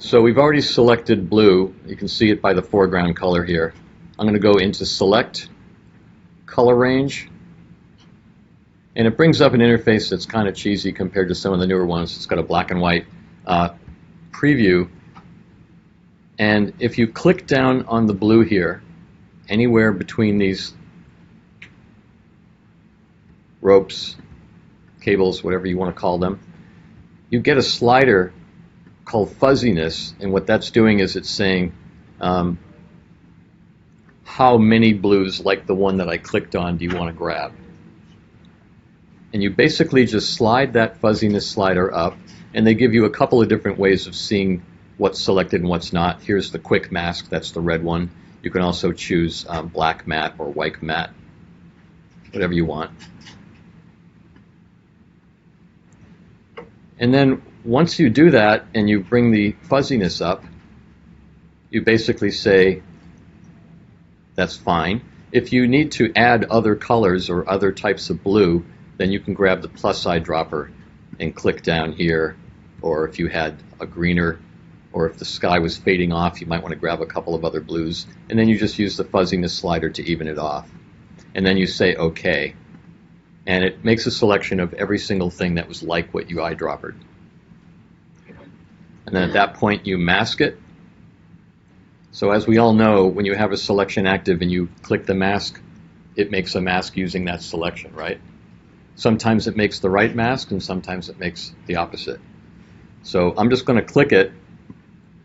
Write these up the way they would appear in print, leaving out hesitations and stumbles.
So we've already selected blue. You can see it by the foreground color here. I'm going to go into Select, Color Range, and it brings up an interface that's kind of cheesy compared to some of the newer ones. It's got a black and white preview. And if you click down on the blue here, anywhere between these ropes, cables, whatever you want to call them, you get a slider called fuzziness, and what that's doing is it's saying how many blues like the one that I clicked on do you want to grab. And you basically just slide that fuzziness slider up, and they give you a couple of different ways of seeing what's selected and what's not. Here's the quick mask, that's the red one. You can also choose black matte or white matte, whatever you want. And then once you do that and you bring the fuzziness up, you basically say that's fine. If you need to add other colors or other types of blue, then you can grab the plus eyedropper and click down here. Or if you had a greener, or if the sky was fading off, you might want to grab a couple of other blues, and then you just use the fuzziness slider to even it off. And then you say OK, and it makes a selection of every single thing that was like what you eyedroppered. And then at that point you mask it. So as we all know, when you have a selection active and you click the mask, it makes a mask using that selection, right? Sometimes it makes the right mask and sometimes it makes the opposite. So I'm just going to click it,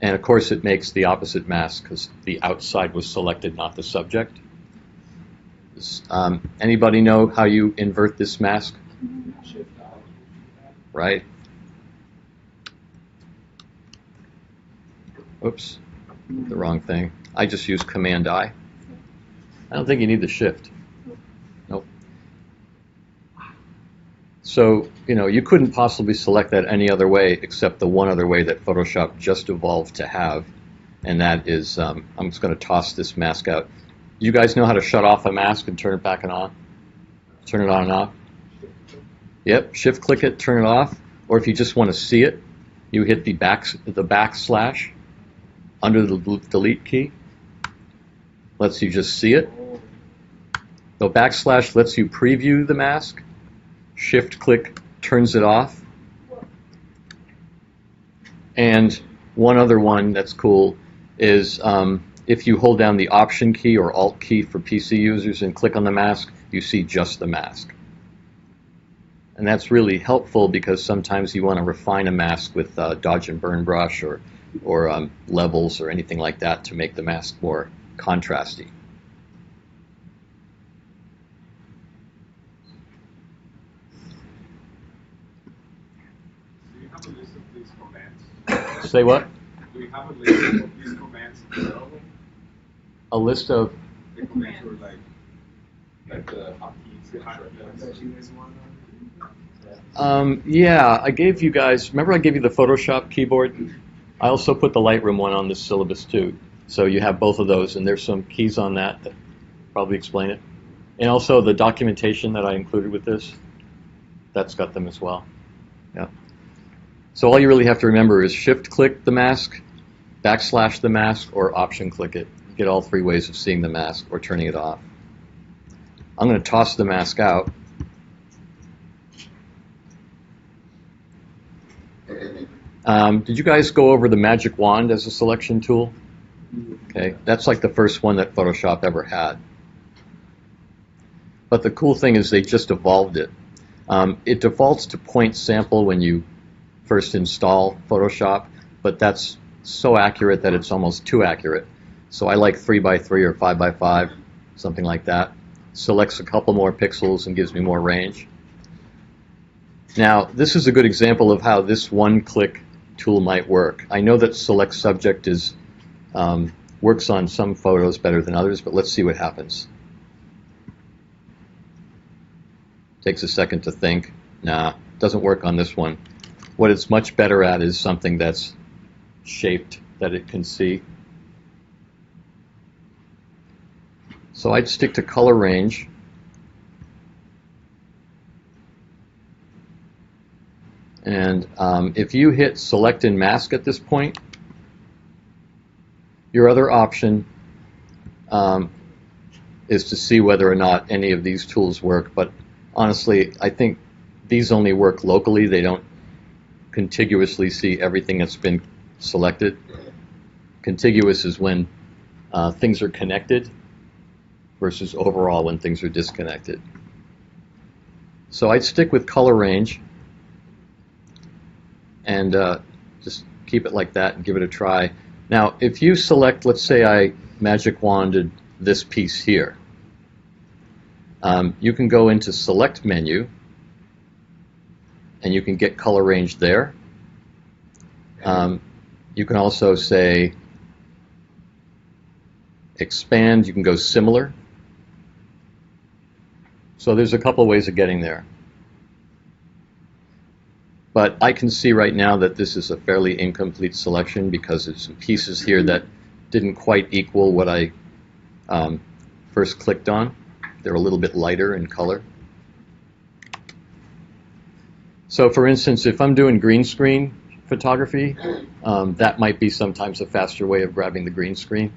and of course it makes the opposite mask because the outside was selected, not the subject. Anybody know how you invert this mask? Right? Oops, the wrong thing. I just use Command I. I don't think you need the Shift. Nope. So, you couldn't possibly select that any other way except the one other way that Photoshop just evolved to have, and that is, I'm just going to toss this mask out. You guys know how to shut off a mask and turn it back and on? Turn it on and off? Yep, shift click it, turn it off. Or if you just want to see it, you hit the backslash under the delete key. Lets you just see it. The backslash lets you preview the mask. Shift click turns it off. And one other one that's cool is if you hold down the Option key or Alt key for PC users and click on the mask, you see just the mask. And that's really helpful because sometimes you want to refine a mask with dodge and burn brush or levels or anything like that to make the mask more contrasty. Do you have a list of these commands? Say what? Do you have a list of these commands available? A list of? The commands were like the hotkeys, the shortcuts that you guys want. Yeah, I gave you guys, remember I gave you the Photoshop keyboard? I also put the Lightroom one on this syllabus too. So you have both of those, and there's some keys on that probably explain it. And also the documentation that I included with this, that's got them as well. Yeah. So all you really have to remember is shift click the mask, backslash the mask, or option click it. You get all three ways of seeing the mask or turning it off. I'm going to toss the mask out. Did you guys go over the magic wand as a selection tool? Okay, that's like the first one that Photoshop ever had. But the cool thing is they just evolved it. It defaults to point sample when you first install Photoshop, but that's so accurate that it's almost too accurate. So I like 3x3 or 5x5, something like that. Selects a couple more pixels and gives me more range. Now, this is a good example of how this one-click tool might work. I know that Select Subject is works on some photos better than others, but let's see what happens. Takes a second to think. Nah, doesn't work on this one. What it's much better at is something that's shaped, that it can see. So I'd stick to color range. And if you hit select and mask at this point, Your other option is to see whether or not any of these tools work, but honestly, I think these only work locally. They don't contiguously see everything that's been selected. Contiguous is when things are connected versus overall when things are disconnected. So I'd stick with color range and just keep it like that and give it a try. Now, if you select, let's say I magic wanded this piece here, you can go into Select menu and you can get color range there. You can also say expand, you can go similar. So there's a couple ways of getting there. But I can see right now that this is a fairly incomplete selection because there's some pieces here that didn't quite equal what I first clicked on. They're a little bit lighter in color. So for instance, if I'm doing green screen photography, that might be sometimes a faster way of grabbing the green screen.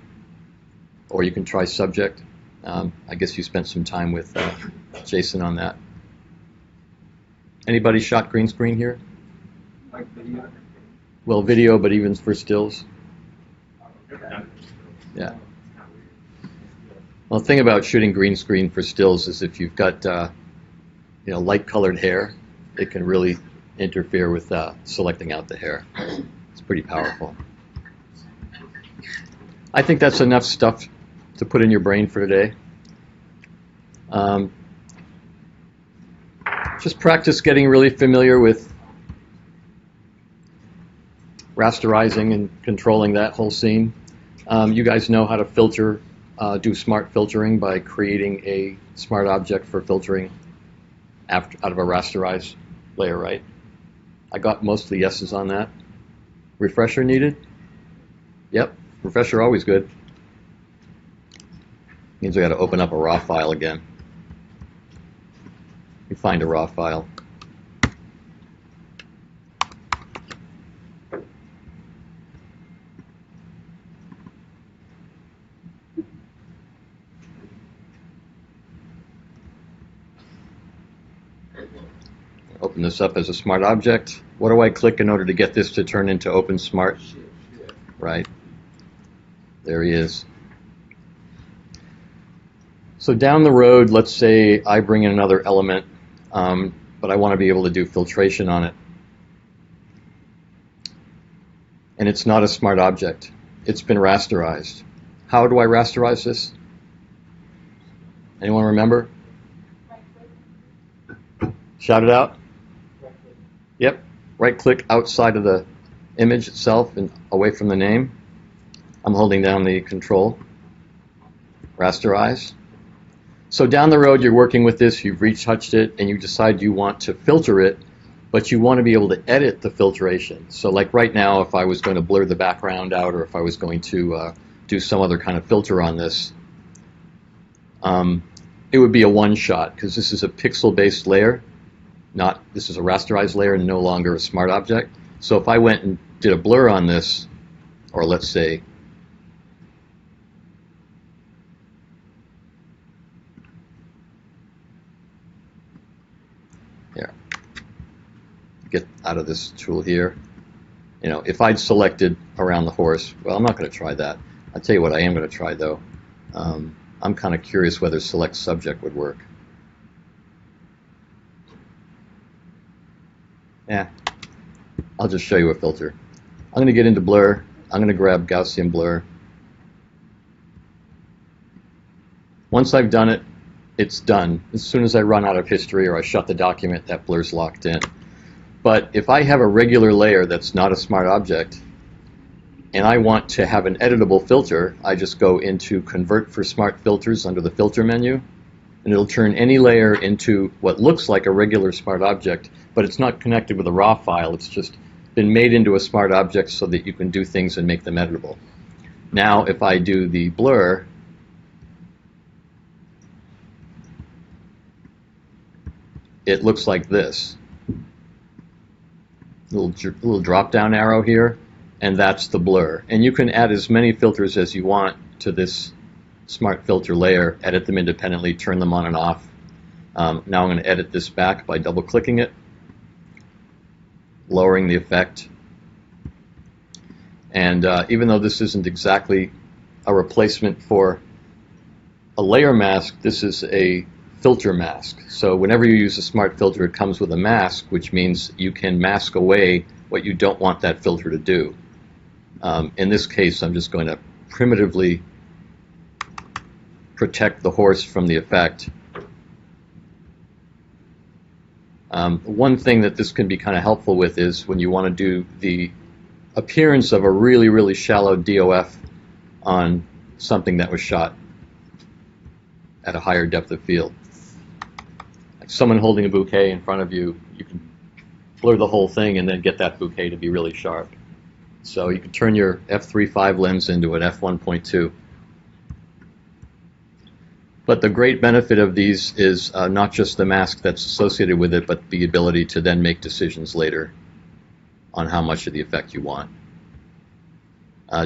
Or you can try subject. I guess you spent some time with Jason on that. Anybody shot green screen here? Like video? Well, video, but even for stills. Yeah. Well, the thing about shooting green screen for stills is if you've got light-colored hair, it can really interfere with selecting out the hair. It's pretty powerful. I think that's enough stuff to put in your brain for today. Just practice getting really familiar with rasterizing and controlling that whole scene. You guys know how to filter, do smart filtering by creating a smart object for filtering out of a rasterized layer, right? I got mostly yeses on that. Refresher needed? Yep, refresher always good. Means I got to open up a raw file again. You find a raw file. Open this up as a smart object. What do I click in order to get this to turn into Open Smart? Right. There he is. So down the road, let's say I bring in another element, but I want to be able to do filtration on it. And it's not a smart object. It's been rasterized. How do I rasterize this? Anyone remember? Shout it out. Yep. Right click outside of the image itself and away from the name. I'm holding down the control. Rasterize. So down the road, you're working with this, you've retouched it, and you decide you want to filter it, but you want to be able to edit the filtration. So like right now, if I was going to blur the background out, or if I was going to do some other kind of filter on this, it would be a one-shot, because this is a pixel-based layer. This is a rasterized layer and no longer a smart object. So if I went and did a blur on this, or let's say here, get out of this tool here. If I'd selected around the horse, well, I'm not going to try that. I'll tell you what I am going to try though. I'm kind of curious whether select subject would work. Yeah, I'll just show you a filter. I'm going to get into blur. I'm going to grab Gaussian blur. Once I've done it, it's done. As soon as I run out of history or I shut the document, that blur's locked in. But if I have a regular layer that's not a smart object, and I want to have an editable filter, I just go into Convert for Smart Filters under the Filter menu, and it'll turn any layer into what looks like a regular smart object, but it's not connected with a raw file. It's just been made into a smart object so that you can do things and make them editable. Now, if I do the blur, it looks like this. Little drop-down arrow here. and that's the blur. And you can add as many filters as you want to this smart filter layer, edit them independently, turn them on and off. Now I'm going to edit this back by double clicking it, lowering the effect. And even though this isn't exactly a replacement for a layer mask, this is a filter mask. So whenever you use a smart filter, it comes with a mask, which means you can mask away what you don't want that filter to do. In this case, I'm just going to primitively protect the horse from the effect. One thing that this can be kind of helpful with is when you want to do the appearance of a really, really shallow DOF on something that was shot at a higher depth of field. Like someone holding a bouquet in front of you, you can blur the whole thing and then get that bouquet to be really sharp. So you can turn your f3.5 lens into an f1.2. But the great benefit of these is not just the mask that's associated with it, but the ability to then make decisions later on how much of the effect you want.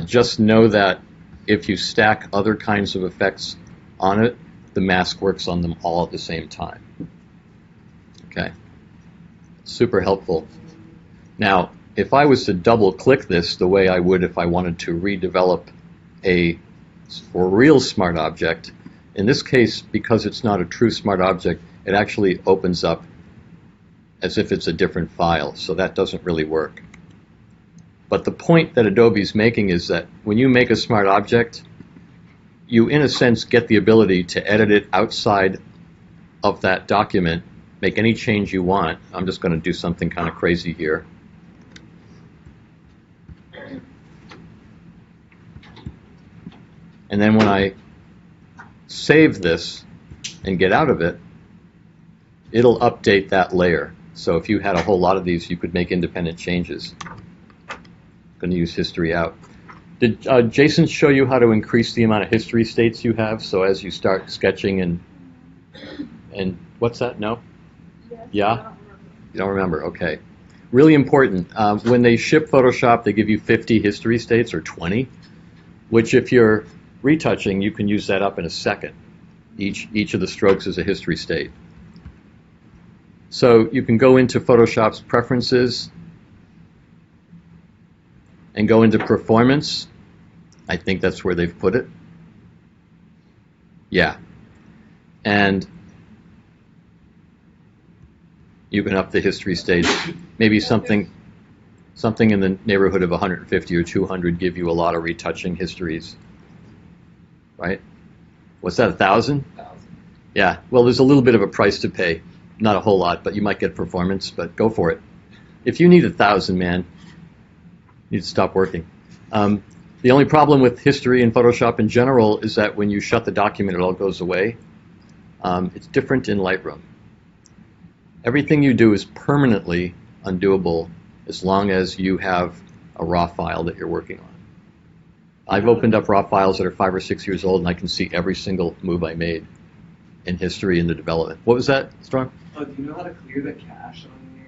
Just know that if you stack other kinds of effects on it, the mask works on them all at the same time. Okay, super helpful. Now, if I was to double click this the way I would if I wanted to redevelop a for real smart object, in this case, because it's not a true smart object, it actually opens up as if it's a different file, so that doesn't really work. But the point that Adobe's making is that when you make a smart object, you in a sense get the ability to edit it outside of that document, make any change you want. I'm just going to do something kind of crazy here. And then when I save this and get out of it, it'll update that layer. So if you had a whole lot of these, you could make independent changes. I'm going to use history out. Did Jason show you how to increase the amount of history states you have? So as you start sketching and what's that? No? Yes, Yeah? You don't remember? Okay. Really important. When they ship Photoshop, they give you 50 history states or 20, which if you're retouching, you can use that up in a second. Each of the strokes is a history state. So you can go into Photoshop's preferences and go into performance. I think that's where they've put it. Yeah. And you can up the history stage. Maybe something in the neighborhood of 150 or 200 give you a lot of retouching histories. Right? What's that, 1,000? 1,000. Yeah. Well, there's a little bit of a price to pay. Not a whole lot, but you might get performance, but go for it. If you need 1,000, man, you need to stop working. The only problem with history and Photoshop in general is that when you shut the document, it all goes away. It's different in Lightroom. Everything you do is permanently undoable as long as you have a raw file that you're working on. I've opened up raw files that are 5 or 6 years old, and I can see every single move I made in history in the development. What was that, Storm? Oh, do you know how to clear the cache on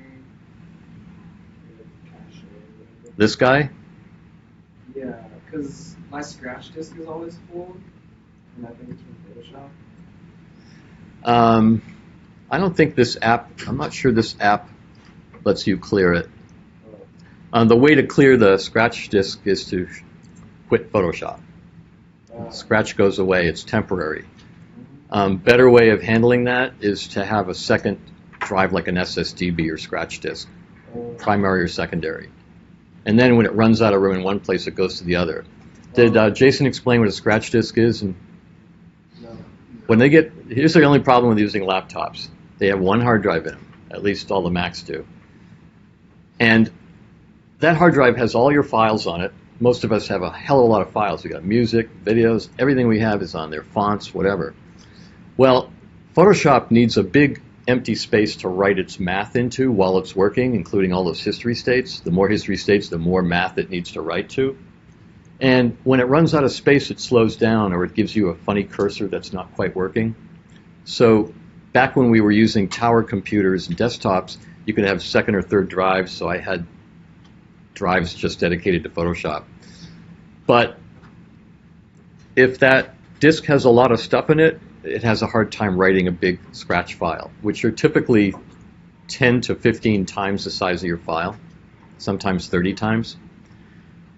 your cache? This guy? Yeah, because my scratch disk is always full, and I think it's from Photoshop. I don't think this app, I'm not sure this app lets you clear it. The way to clear the scratch disk is to quit Photoshop. Scratch goes away, it's temporary. Better way of handling that is to have a second drive like an SSD be your scratch disk, primary or secondary. And then when it runs out of room in one place, it goes to the other. Did Jason explain what a scratch disk is? And No. when they get, here's the only problem with using laptops. They have one hard drive in them, at least all the Macs do. And that hard drive has all your files on it. Most of us have a hell of a lot of files. We got music, videos, everything we have is on there, fonts, whatever. Well, Photoshop needs a big empty space to write its math into while it's working, including all those history states. The more history states, the more math it needs to write to. And when it runs out of space, it slows down or it gives you a funny cursor that's not quite working. So back when we were using tower computers and desktops, you could have second or third drives. So I had drives just dedicated to Photoshop. But if that disk has a lot of stuff in it, it has a hard time writing a big scratch file, which are typically 10 to 15 times the size of your file, sometimes 30 times.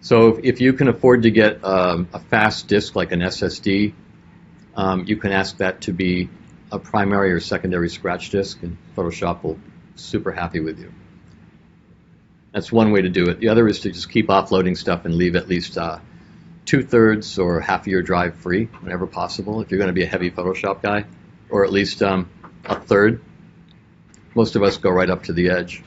So if you can afford to get a fast disk like an SSD, you can ask that to be a primary or secondary scratch disk, and Photoshop will be super happy with you. That's one way to do it. The other is to just keep offloading stuff and leave at least 2/3 or half of your drive free whenever possible if you're going to be a heavy Photoshop guy, or at least a third. Most of us go right up to the edge.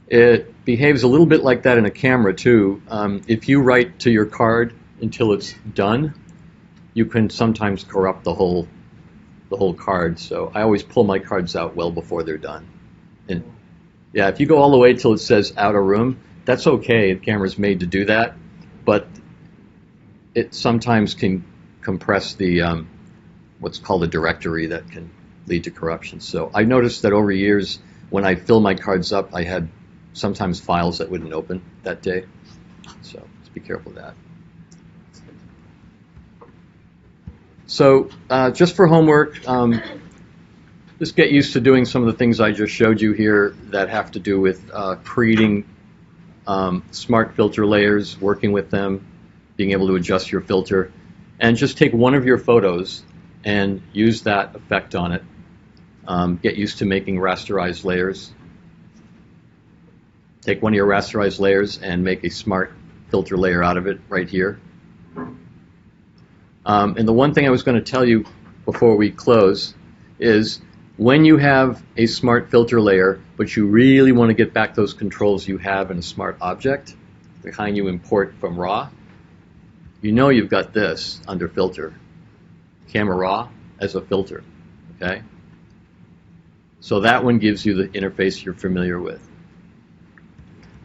It behaves a little bit like that in a camera too. If you write to your card until it's done, you can sometimes corrupt the whole card. So I always pull my cards out well before they're done. And yeah, if you go all the way till it says out of room, that's okay. The camera's made to do that, but it sometimes can compress the what's called a directory that can lead to corruption. So I noticed that over years, when I fill my cards up, I had sometimes files that wouldn't open that day. So just be careful of that. So just for homework, just get used to doing some of the things I just showed you here that have to do with creating smart filter layers, working with them, being able to adjust your filter, and just take one of your photos and use that effect on it. Get used to making rasterized layers. Take one of your rasterized layers and make a smart filter layer out of it right here. And the one thing I was going to tell you before we close is when you have a smart filter layer, but you really want to get back those controls you have in a smart object, behind you import from RAW, you know you've got this under filter, camera RAW as a filter, okay? So that one gives you the interface you're familiar with.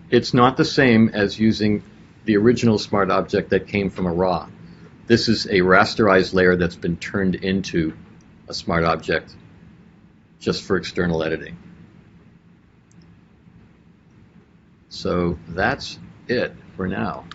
It's not the same as using the original smart object that came from a RAW. This is a rasterized layer that's been turned into a smart object just for external editing. So that's it for now.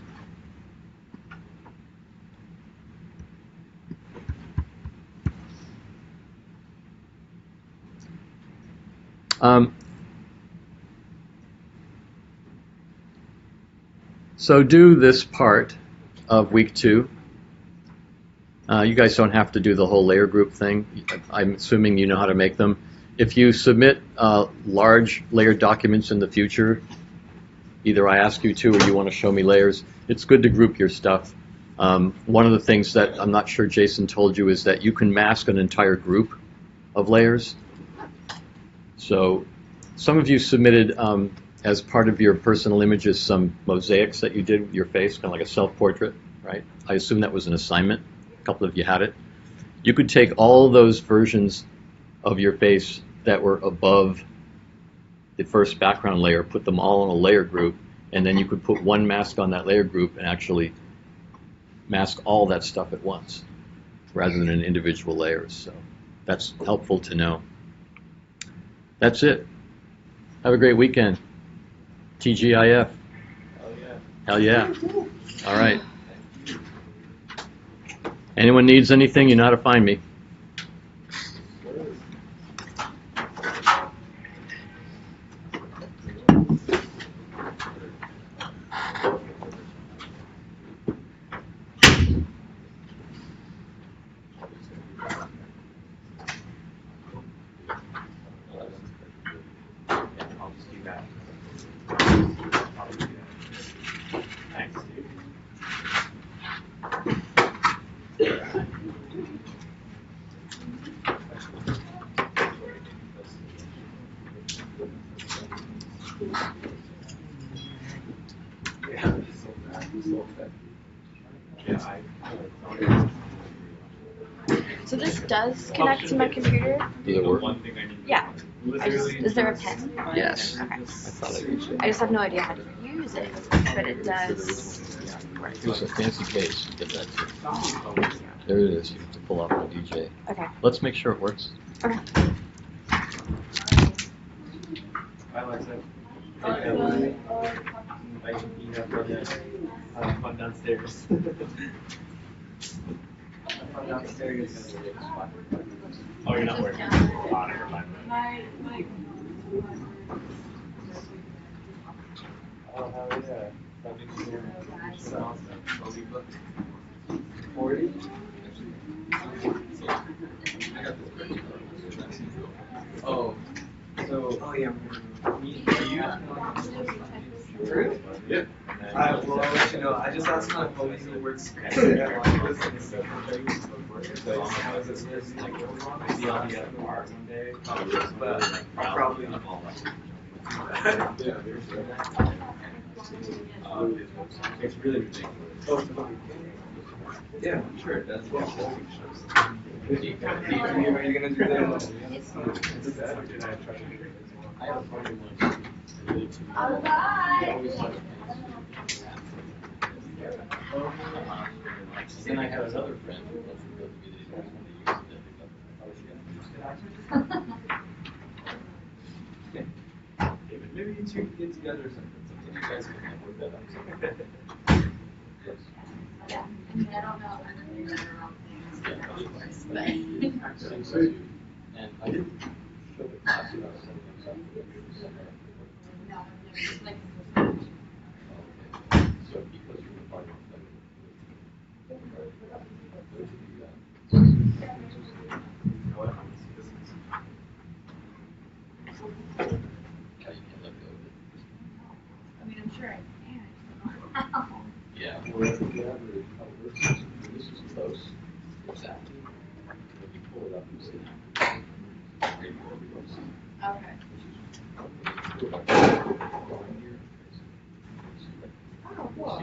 So do this part of week 2. You guys don't have to do the whole layer group thing. I'm assuming you know how to make them. If you submit large layered documents in the future, either I ask you to or you want to show me layers, it's good to group your stuff. One of the things that I'm not sure Jason told you is that you can mask an entire group of layers. So some of you submitted as part of your personal images some mosaics that you did with your face, kind of like a self-portrait, right? I assume that was an assignment. A couple of you had it. You could take all those versions of your face that were above the first background layer, put them all in a layer group, and then you could put one mask on that layer group and actually mask all that stuff at once, rather than in individual layers. So that's helpful to know. That's it. Have a great weekend. TGIF. Hell yeah. All right. Anyone needs anything, you know how to find me. So this does connect to my computer? Does it work? Yeah. Is there a pen? Yes. Okay. I thought I used it. I just have no idea how to use it, but it does work. It's a fancy case. Get that too. There it is. You have to pull off the DJ. Okay. Let's make sure it works. Okay. I like that. Fun downstairs. Fun downstairs. Oh, you're not working. Oh, never mind. Oh, hell yeah. That means you're so awesome. 40? Oh. So, oh yeah, me, you? Really? Yeah. Well, I'll let you know. I just asked my homie who works for How is it supposed to maybe I'll be at a bar one day, but I'll probably It's really ridiculous. Oh, it's funny. Yeah, I'm sure it does. Yeah, are you gonna do that? It's sad. I have a funny one. Then I have another friend who wants to go to me that he doesn't want to use it. Maybe you two get together or something. Something you guys can work that out. Yeah, I mean, I don't know. I don't think they're the wrong things, of course, but. And I didn't show the class about setting things up. No, I've never, like, So because you're the part of the You know what? This is how you can let go of it. I mean, I'm sure I can. I don't know how. Yeah, wherever how it works, this is close. Exactly. When you pull it up, you see. Okay. Oh, cool.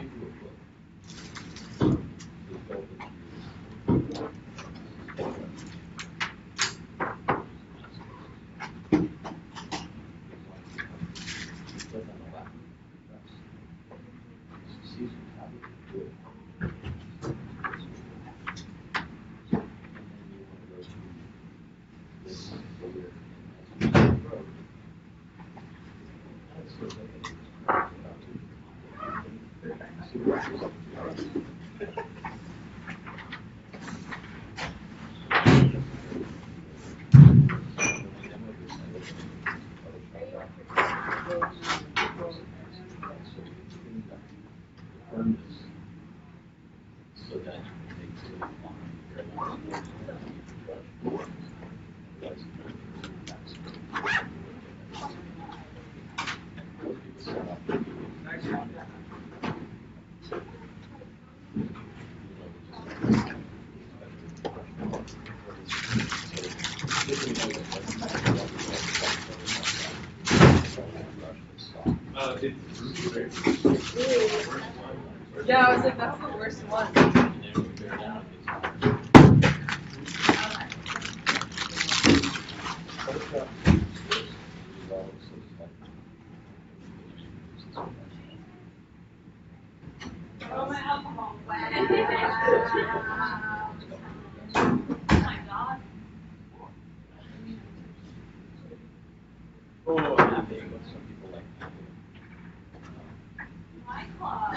So that you can make it Yeah, I was like, that's the worst one. Oh, my alcohol. Wow. Oh my God. Oh, Tapping, what some people like tapping. My club.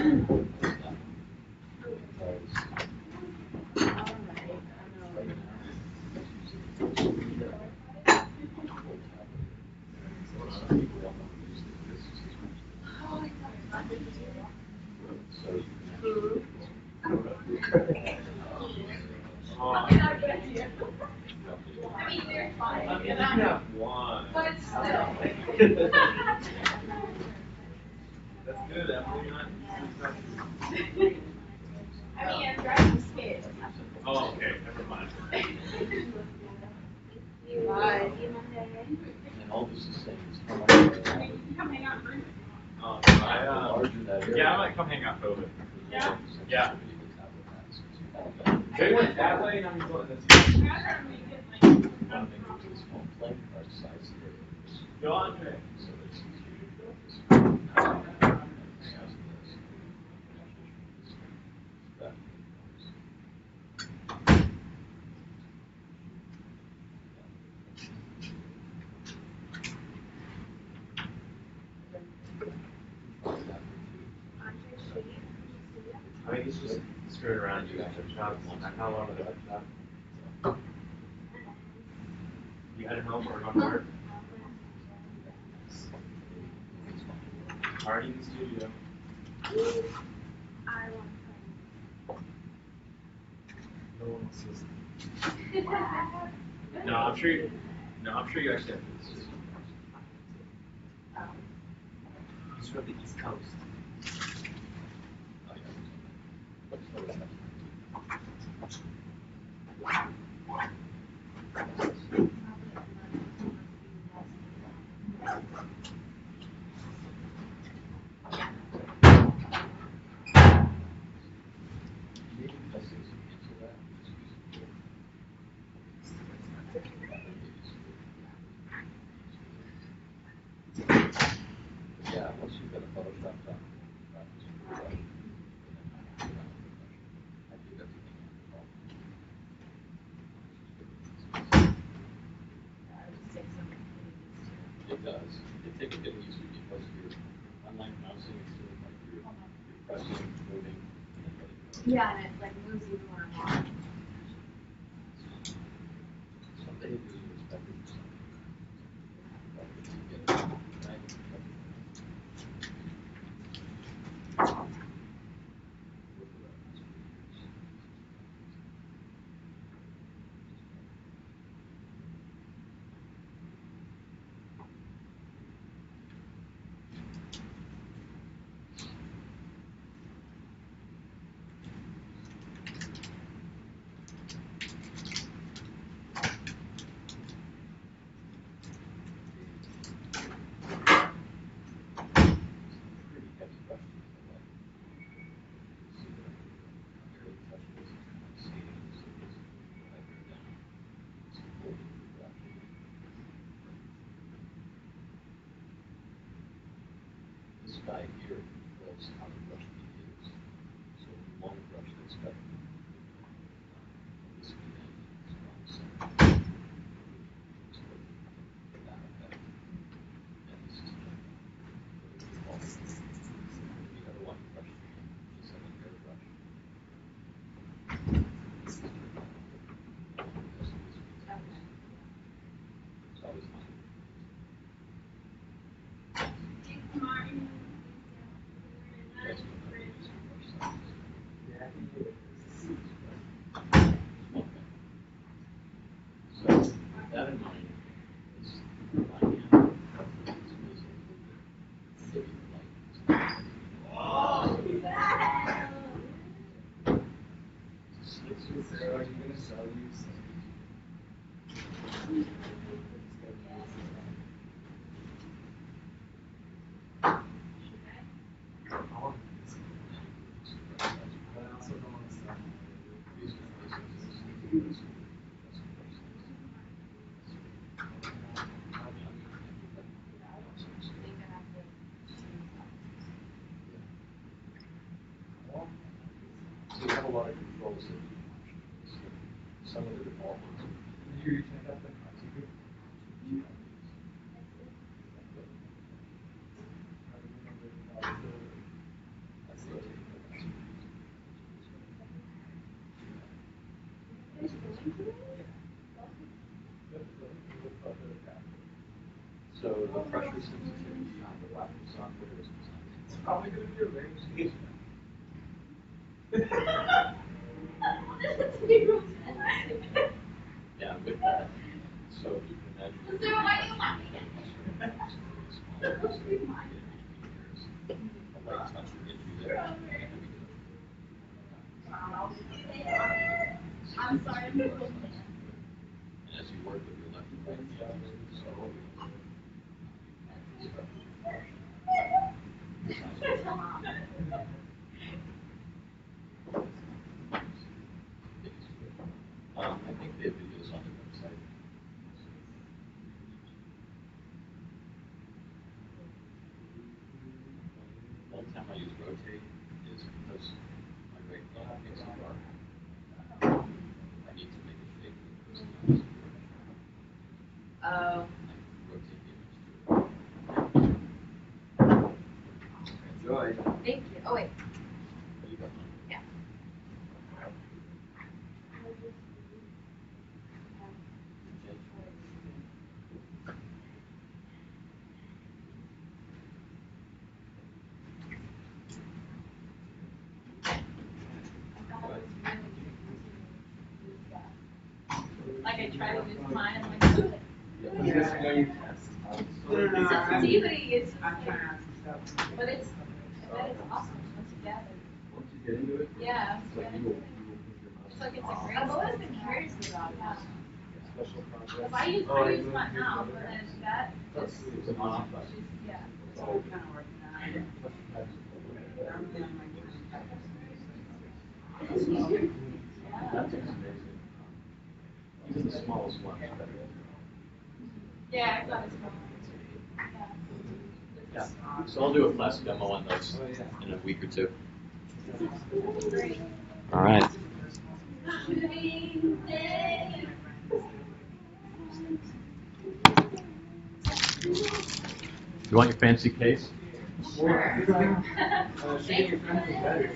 I mean, they're fine. one. But still. That's good, Emily. I mean, I'm driving scared. Oh, okay, never mind. Bye. And all this is saying is how much Come hang out. larger that area. Yeah, I might come hang out for a little bit. Yeah. Yeah. One They went that way, and I'm going this way. thing with this home playing card size here is Yo, Andre. so it's I mean, he's just screwing around doing shots. How long was that shot? You headed home or going to work? Already in the studio. I want No one else is. No, I'm sure you. No, I'm sure you actually have to. He's from the East Coast. Yeah, once you've got a Photoshop done. It does. It takes it easier because you're, unlike mousing, it's sort of like you're pressing, moving, and then letting go. Yeah, and it like moves you more and more. Some days you expect it to but if you get it right, pretty heavy brushes. See the barely touch this, skating, so it's like go down. It's holding the brush. This guy here knows how the brush to be used. So one brush that's got this can then strong center. For that effect. And this is the other one brush just like an airbrush. It's always fun. Thanks, Martin. You guys know how to use the brush size. Yeah, I think it is. Okay. So with that in mind, this right hand is basically the light. Slick through Sarah, are you going to sell you some? But I also don't want to sell. So you have a lot of controls that some of the default ones. You check out the content. That's rotating the mouse. So the pressure sensitivity on the Wacom software is designed. It's probably going to be a range. Yeah, with that, so you can imagine. So why do you want me? A light touch will get you there. I'm sorry, I'm a little And as you work with your left and right hand, slowly, you can I think they have videos on the website. One time I use rotate is because my right hand makes it dark. I need to make it fake because the opposite direction. Oh. I rotate the image to it. Enjoy. Thank you. Oh wait. You got mine. Yeah. try to do mine, I'm like, do it. You just know you test. Sensitivity is, I'm trying to ask myself. but it's, I bet it's awesome once you get it. Once you get into it, Yeah. it's like you will put your mouse. It's like it's a great. I've always been curious about that. Special projects. If I use mine now, but then that That's just, it's a mouse. yeah. It's all kind of working out. I'm really on my That's amazing. Even the smallest ones are better. Yeah, I thought it's fun. Yeah. So I'll do a class demo on those Oh, yeah. in a week or two. Great. All right. You want your fancy case? Sure. Shaking your friends is better.